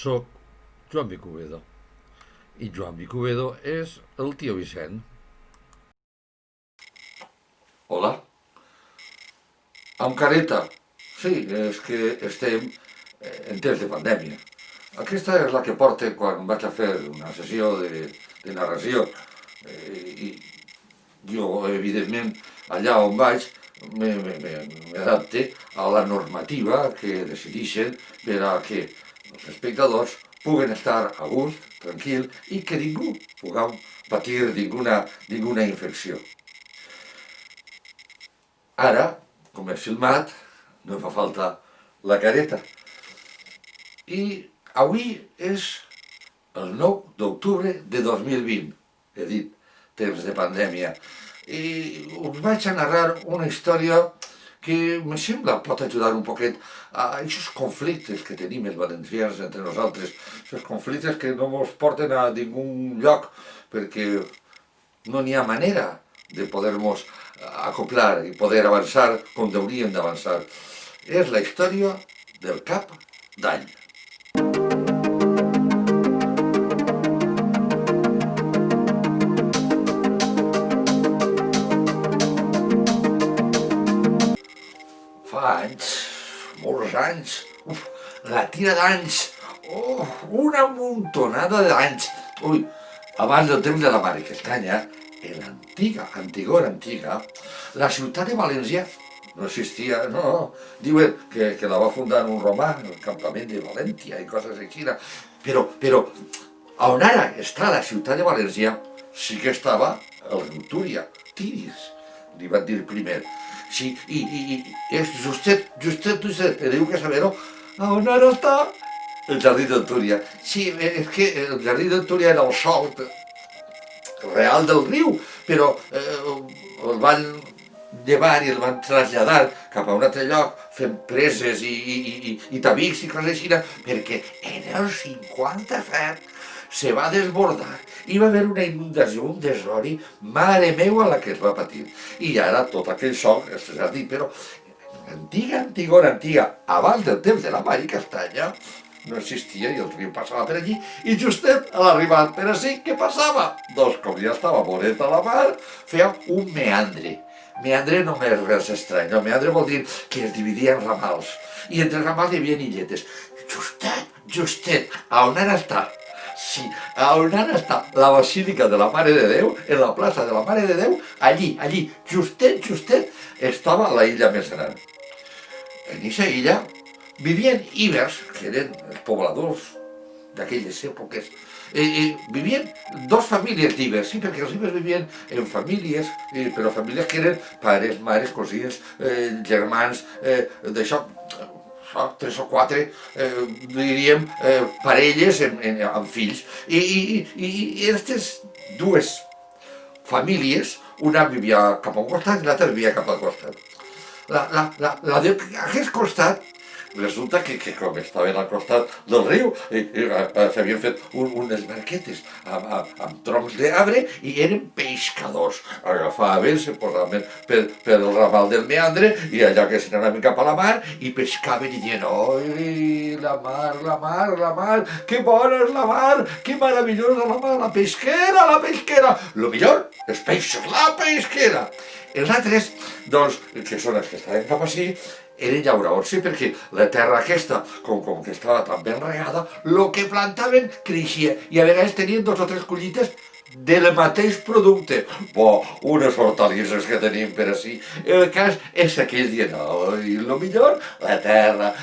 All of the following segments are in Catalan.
Soc Joan Vicubedo i Joan Vicubedo és el tio Vicent. Hola, amb careta. Sí, és que estem en temps de pandèmia. Aquesta és la que porta quan vaig a fer una sessió de narració. I jo, evidentment, allà on vaig, m'adapte a la normativa que decideixen per a que els espectadors puguen estar a gust, tranquil, i que ningú puguem patir ninguna infecció. Ara, com he filmat, no em fa falta la careta. I avui és el 9 d'octubre de 2020, he dit, temps de pandèmia. I us vaig a narrar una història que me sembla pot ajudar un poquet a aquests conflictes que tenim els valencians entre nosaltres, aquests conflictes que no ens porten a ningú lloc, perquè no n'hi ha manera de poder-nos acoplar i poder avançar com hauríem d'avançar. És la història del cap d'any. Fa anys, molts anys, la tira d'anys, una muntonada d'anys. Ui, abans del temps de la mare Castanya, en l'antiga, la ciutat de València no existia, no. Diuen que la va fundar un romà, el campament de València i coses així. Però on ara està la ciutat de València sí que estava el riu Túria, Tiris, li van dir primer. Sí, i és justet, teniu que saber-ho, on ara està el jardí del Túria. Sí, és que el jardí del Túria era el sòl real del riu, però el van llevar i el van traslladar cap a un altre lloc fent preses i tabics i coses així, perquè en el 57 se va desbordar. Hi va haver una inundació, un desori, mare meua la que es va patir. I ara tot aquell sòl és jardí, però antiga, abans del temps de la mare Castanya, no existia i el riu passava per allí i justet a l'arribar per ací, què passava? Doncs com ja estava boneta la mar, feia un meandre. Meandre no és res estrany, el meandre vol dir que es dividia en ramals i entre ramals hi havia illetes. Justet, on ara està? Sí, on ara està la Basílica de la Mare de Déu, en la plaça de la Mare de Déu, allí, justet, estava la illa més gran. En aquesta illa vivien íbers, que eren els pobladors d'aquelles èpoques. Vivien dos famílies d'íbers, sí, perquè els íbers vivien en famílies, però famílies que eren pares, mares, cosins, germans, d'això, 3 o 4, diríem, parelles amb fills. I aquestes dues famílies, una vivia cap a un costat i l'altra vivia cap al costat. Aquest costat, resulta que com estaven al costat del riu, s'havien fet unes barquetes amb troncs d'arbre i eren pescadors. Agafaven, se posaven pel ramal del meandre i allà que se n'anaven cap a la mar i pescaven i dient: oi, la mar, que bona és la mar, que meravellosa la mar, la pesquera, lo millor, els peixos, la pesquera. Els altres, doncs, que són els que estaven cap així, eren llauraors, sí, perquè la terra aquesta, com que estava tan ben regada, el que plantaven creixia i a vegades tenien 2 o 3 collites del mateix producte. Unes hortalisses que tenim per així. El cas és aquell dient: oi, el millor, la terra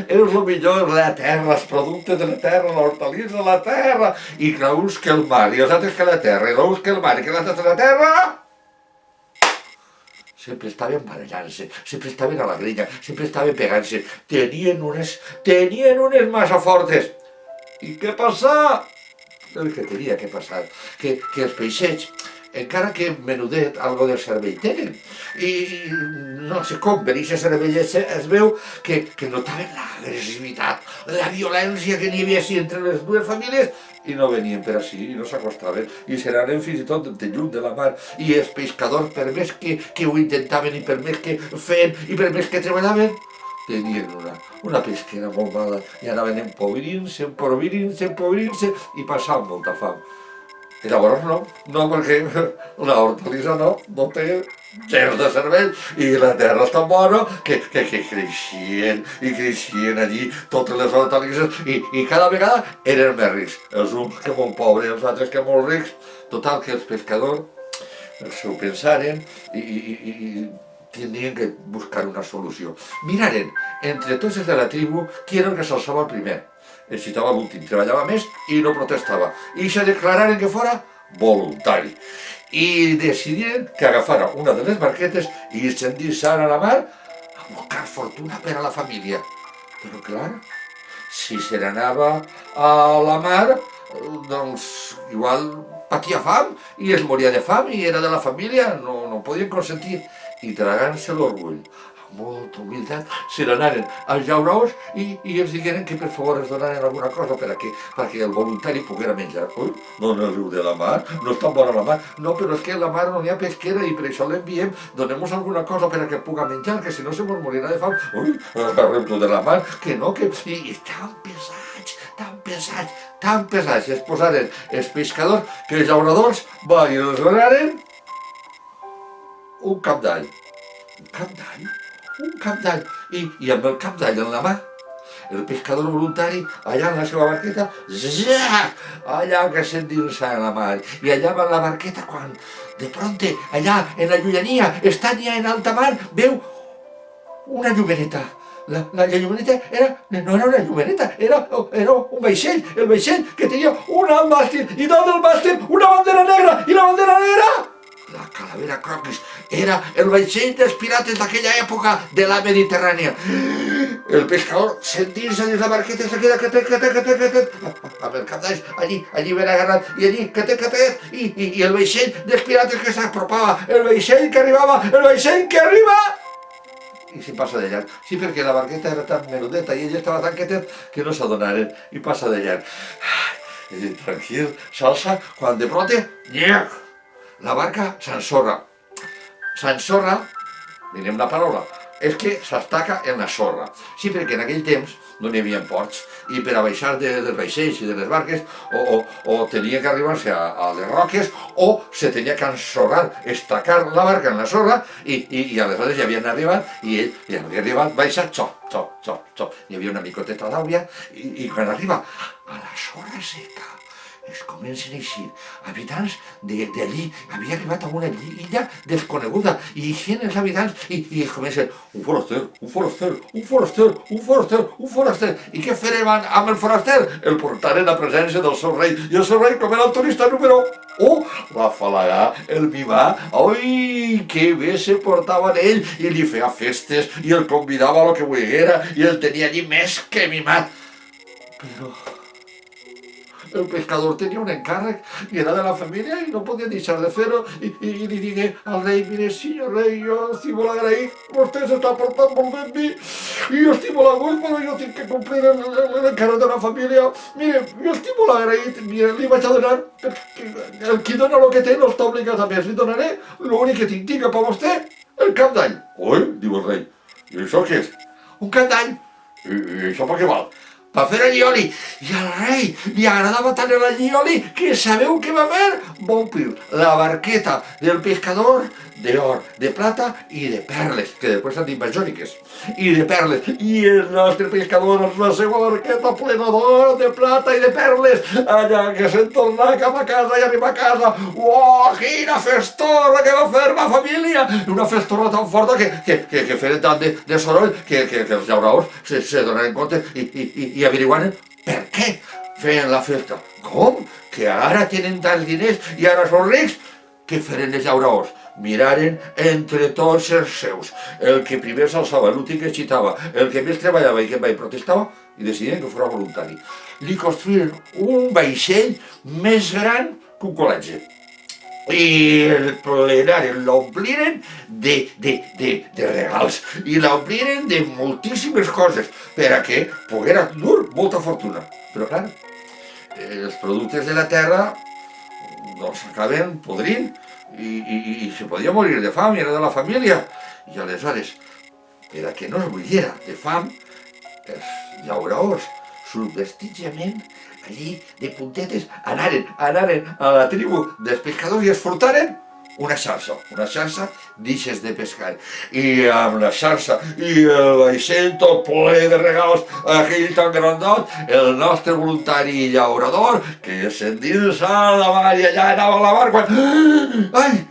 és el millor, la terra, els productes de la terra, l'hortalissa, la terra, i creus que el mar, i els altres que la terra, i creus que el mar, i que els altres que la terra, sempre estaven barallant-se, sempre estaven a la grella, sempre estaven pegant-se, tenien unes massa fortes. I què passa? El que tenia que passar, que els peixets, encara que menudet, algo del cervell tenen, i no sé com, per aquest cervell es veu que notaven l'agressivitat, la violència que n'hi havia així entre les dues famílies, i no venien per així, i no s'acostaven, i se n'anaven fins i tot de lluny de la mar, i els pescadors, per més que ho intentaven, i per més que feien, i per més que treballaven, tenien una pesquera molt mala i anaven empobrint-se, empobrint-se, empobrint-se i passaven molta fam. I llavors no, perquè la hortalissa no té gens de cervell i la terra és tan bona que creixien i creixien allí totes les hortalisses i cada vegada eren més rics. Els uns que molt pobres, els altres que molt rics. Total, que els pescadors s'ho pensaren i tenien que buscar una solució. Miraren entre tots els de la tribu qui era el que s'alçava el primer. El citava l'últim, treballava més i no protestava. I se declararen que fora voluntari. I decidiren que agafara una de les barquetes i s'endinsaran a la mar a buscar fortuna per a la família. Però clar, si se n'anava a la mar, doncs igual patia fam i es moria de fam i era de la família, no podien consentir. I tragant-se l'orgull, amb molta humilitat, se n'anaren als llauraos i els digueren que per favor es donaren alguna cosa perquè el voluntari poguera menjar. Ui, no en el riu de la mar, no és tan bona la mar. No, però és que a la mar no n'hi ha pesquera i per això l'enviem, donem-nos alguna cosa perquè puga menjar, que si no se mos morirà de fam. Ui, agarrem-lo de la mar, que no, que... I tan pesats, tan pesats, tan pesats. Es posaren els pescadors que els llauradors van i els donaren un cap d'all. Un cap d'all? Un cap d'all. I amb el cap d'all en la mà, el pescador voluntari, allà en la seva barqueta, zac, allà que s'endinsa en la mar. I allà va la barqueta quan, de pronte, allà en la llunyania, estant ja en alta mar, veu una llumeneta. La llumeneta no era una llumeneta, era un vaixell, el vaixell que tenia un alt màstil i dalt del màstil una bandera negra, i la bandera negra, la Calavera Croquis, era el vaixell dels pirates d'aquella època de la Mediterrània. El pescador s'endinsa dins la barqueta i se queda amb el cap d'all allí ben agarrat, i allí i el vaixell dels pirates que s'apropava, el vaixell que arribava, el vaixell que arriba, i se passa de llarg. Sí, perquè la barqueta era tan menudeta i ell estava tan quietet que no s'adonaren i passa de llarg. Tranquil, s'alça, quan de pronte, la barca s'ensorra. S'ensorra, direm la paraula, és que s'estaca en la sorra. Sí, perquè en aquell temps no n'hi havia ports i per a baixar dels vaixells i de les barques o tenia que arribar-se a les roques o se tenia que ensorrar, estacar la barca en la sorra i aleshores ja havien arribat i ell ja havia arribat, baixa, xop, xop, xop, xop. Hi havia una micoteta d'àvia i quan arriba a la sorra seca es comencen a eixir habitants d'allí, havia arribat a una illa desconeguda i eixien els habitants i es comencen un foraster, un foraster, un foraster, un foraster, un foraster. I què farem amb el foraster? El portaren a presència del seu rei i el seu rei, com era el turista número 1, va afalagar, el mimar, oi, que bé se portava en ell i li feia festes i el convidava a lo que volguera i el tenia allí més que mimat. Però el pescador tenia un encàrrec i era de la família i no podia deixar de fer-ho i li digué al rei, mire, senyor rei, jo estic molt agraït, vostè s'està portant molt bé amb mi i jo estic molt a gust, però jo tinc que complir l'encàrrec de la família. Mire, jo estic molt agraït, mire, li vaig a donar, perquè el qui dona el que té no està obligat a més, li donaré l'únic que tinc per vostè, el cap d'all. Oi, diu el rei, i això què és? Un cap d'all. I això per què val? Va fer allioli, i al rei li agradava tant l'allioli que sabeu què va fer? Va omplir la barqueta del pescador d'or, de plata i de perles, que després s'han dit majòniques, i de perles, i el nostre pescador amb la seva barqueta plena d'or, de plata i de perles, allà que se'n tornà cap a casa i arriba a casa, uau, quina festorra que va fer la família, una festorra tan forta que feren tant de soroll que els llauraors se donaren compte i averiguaren per què feien la festa. Com? Que ara tenen tants diners i ara són rics? Què feren els llauraors? Miraren entre tots els seus, el que primer s'alçava, l'últim que xitava, el que més treballava i que mai protestava, i decidien que fos voluntari. Li construïren un vaixell més gran que un col·legi. I el plenaren, l'ompliren de regals i l'ompliren de moltíssimes coses per a que poguera dur molta fortuna. Però clar, els productes de la terra doncs s'acaben podrint i se podia morir de fam i era de la família. I aleshores per a que no es moriera de fam, els llauradors, subvestitjament, allí de puntetes, anaren a la tribu dels pescadors i es furtaren una xarxa d'ixes de pescar. I amb la xarxa i el vaixell tot ple de regals, aquell tan grandot, el nostre voluntari llaurador, que s'endinsa a la mar i allà anava a la mar quan... Ai,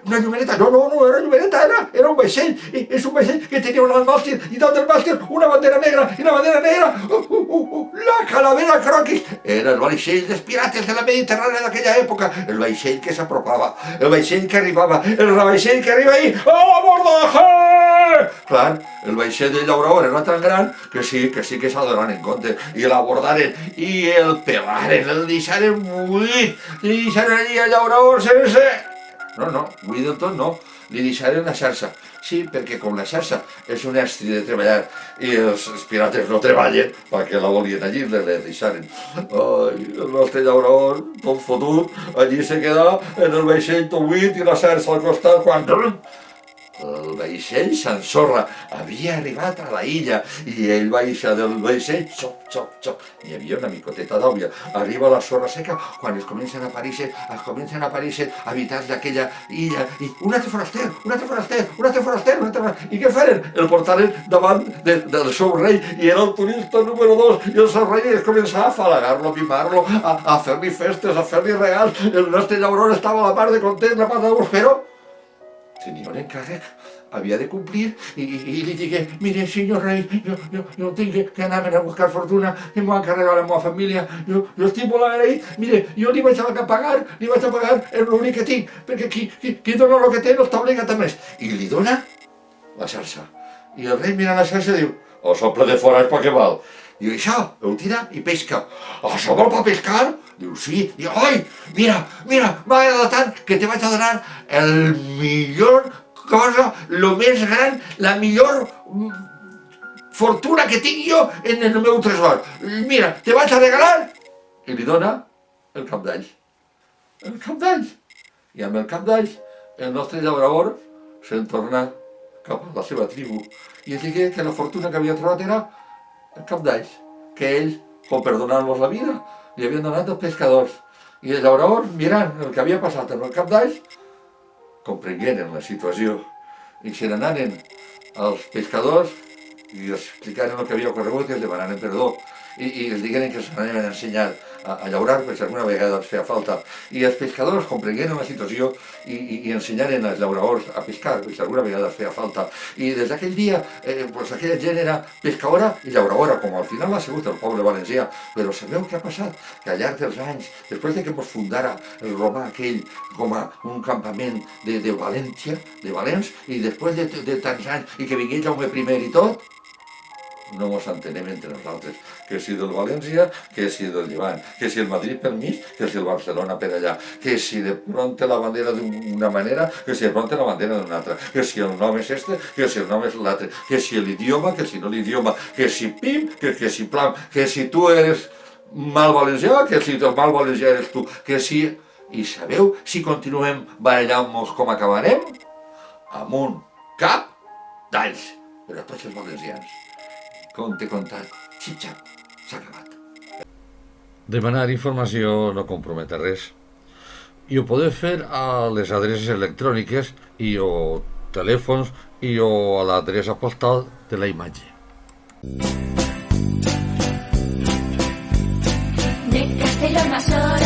una llumeneta, no era llumeneta, era un vaixell, és un vaixell que tenia un alt màstil i dalt del màstil una bandera negra, i la bandera negra, la calavera croquis, era el vaixell dels pirates de la Mediterrània d'aquella època, el vaixell que s'apropava, el vaixell que arribava, el vaixell que arriba ahí, a l'abordaje! Clar, el vaixell del llaurador era tan gran que sí que s'adonen en compte, i l'abordaren, i el pelaren, el deixaren buit, i deixaren allí el llaurador sense... No, buit del tot no, li deixaren la xarxa. Sí, perquè com la xarxa és un estri de treballar i els pirates no treballen perquè la volien allí, la deixaren. Ai, el nostre llaurador, tot fotut, allí se queda en el vaixell tot buit i la xarxa al costat quan... El vaixell s'ensorra, havia arribat a la illa i ell baixa del vaixell, xop. Hi havia una micoteta d'aigua, arriba la sorra seca quan es comencen a aparèixer habitants d'aquella illa i un altre foraster, i què feren? El portaren davant del seu rei i era el turista número 2 i el seu rei es començava a afalagar-lo, a mimar-lo, a fer-li festes, a fer-li regals. El nostre llaurador estava a la part de content, la part de gust, però tenia un encàrrec, havia de complir i li digué, mire, senyor rei, jo tinc que anar a buscar fortuna, que m'ho ha encarregat la meva família, jo estic molt agraït, mire, jo li vaig a pagar, és l'únic que tinc, perquè qui dona el que té no està obligat a més. I li dona la xarxa. I el rei mira la xarxa i diu, sople de fora és per què val. Diu, això, ho tira i pesca. Això vol per pescar? Diu, sí. Diu, ai, mira, m'ha agradat tant que te vaig a donar el millor cosa, lo més gran, la millor fortuna que tinc jo en el meu tresor. Mira, te vaig a regalar. I li dona el cap d'all. El cap d'all. I amb el cap d'all, el nostre llaurador se'n torna cap a la seva tribu. I es digué que la fortuna que havia trobat era el cap d'all, que ells, com per donar-nos la vida, li havien donat als pescadors. I el llaurador, mirant el que havia passat amb el cap d'all, comprengueren la situació i se n'anaren als pescadors i els explicaren el que havia ocorregut i els demanaren perdó i els digueren que s'anaven a ensenyar a llaurar per si alguna vegada els feia falta. I els pescadors comprengueren la situació i ensenyaren als llauradors a pescar per si alguna vegada els feia falta. I des d'aquell dia, aquella gent era pescadora i llauradora, com al final ha sigut el poble valencià. Però sabeu què ha passat? Que al llarg dels anys, després de que ens fundara el romà aquell com a un campament de València, de Valens, i després de tants anys i que vingués Jaume I i tot, no ens entenem entre nosaltres, que si del València, que si del Llevant, que si el Madrid per mig, que si el Barcelona per allà, que si de pronto la bandera d'una manera, que si de pronto la bandera d'una altra, que si el nom és este, que si el nom és l'altre, que si l'idioma, que si no l'idioma, que si pim, que si plam, que si tu eres mal valencià, que si el mal valencià eres tu, que si... I sabeu si continuem barallant-nos com acabarem? Amb un cap d'alls, per a tots els valencians. Com t'he contat, xip-xap, s'ha acabat. Demanar informació no compromet res. I ho podeu fer a les adreces electròniques i o telèfons i o a l'adreça postal de la imatge. De Castelló Masora